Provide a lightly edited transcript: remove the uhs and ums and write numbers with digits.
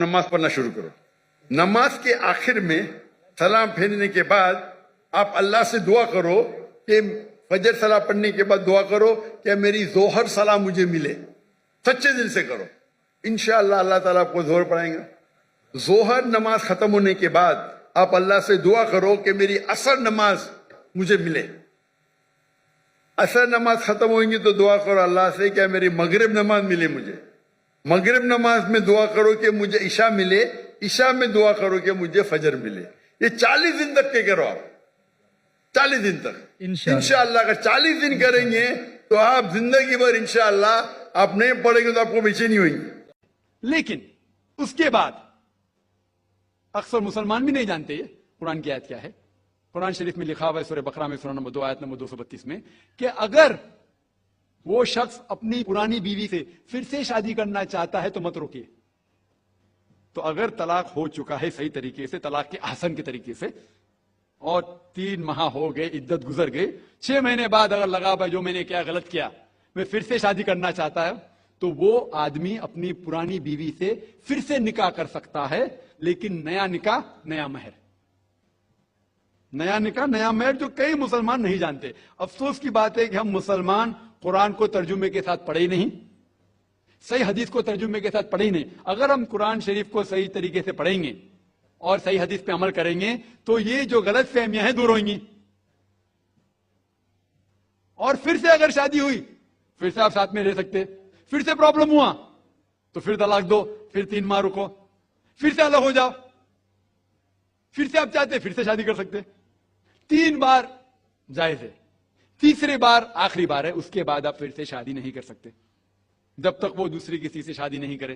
نماز پڑھنا شروع کرو. نماز کے آخر میں سلام پھیرنے کے بعد آپ اللہ سے دعا کرو کہ فجر سلام پڑھنے کے بعد دعا کرو کہ میری ظہر سلام مجھے ملے. سچے دل سے کرو, انشاءاللہ اللہ تعالیٰ آپ کو ظہر پڑھائیں گا. ظہر نماز ختم ہونے کے بعد آپ اللہ سے دعا کرو کہ میری عصر نماز مجھے ملے. عصر نماز ختم ہوئیں گی تو دعا کرو اللہ سے کہ میری مغرب نماز ملے مجھے. مغرب نماز میں دعا کرو کہ مجھے عشاء ملے. عشاء میں دعا کرو کہ مجھے فجر ملے. یہ 40 دن تک کے کرو آپ, 40 دن تک انشاءاللہ. اگر 40 دن کریں گے تو آپ زندگی بھر انشاءاللہ آپ نہیں پڑھیں گے تو آپ کو بے چینی ہوئی. لیکن اس کے بعد اکثر مسلمان بھی نہیں جانتے یہ قرآن کی آیت کیا ہے. قرآن شریف میں لکھا ہوا ہے سورہ بقرہ میں سورہ نمبر 2 آیت نمبر 232 میں کہ اگر وہ شخص اپنی پرانی بیوی سے پھر سے شادی کرنا چاہتا ہے تو مت روکیے. تو اگر طلاق ہو چکا ہے صحیح طریقے سے, طلاق کے احسن کے طریقے سے, اور 3 ماہ ہو گئے, عدت گزر گئے, 6 مہینے بعد اگر لگا بھائی جو میں نے کیا غلط کیا, میں پھر سے شادی کرنا چاہتا ہے, تو وہ آدمی اپنی پرانی بیوی سے پھر سے نکاح کر سکتا ہے. لیکن نیا نکاح نیا مہر, نیا نکاح نیا مہر, جو کئی مسلمان نہیں جانتے. افسوس کی بات ہے کہ ہم مسلمان قرآن کو ترجمے کے ساتھ پڑھے ہی نہیں, صحیح حدیث کو ترجمے کے ساتھ پڑھے ہی نہیں. اگر ہم قرآن شریف کو صحیح طریقے سے پڑھیں گے اور صحیح حدیث پہ عمل کریں گے تو یہ جو غلط فہمیاں ہیں دور ہوئیں گی. اور پھر سے اگر شادی ہوئی, پھر سے آپ ساتھ میں رہ سکتے, پھر سے پرابلم ہوا تو پھر طلاق دو, پھر 3 ماہ رکو, پھر سے الگ ہو جاؤ, پھر سے آپ چاہتے پھر سے شادی کر سکتے. 3 بار جائز ہے, تیسرے بار آخری بار ہے, اس کے بعد آپ پھر سے شادی نہیں کر سکتے جب تک وہ دوسری کسی سے شادی نہیں کرے.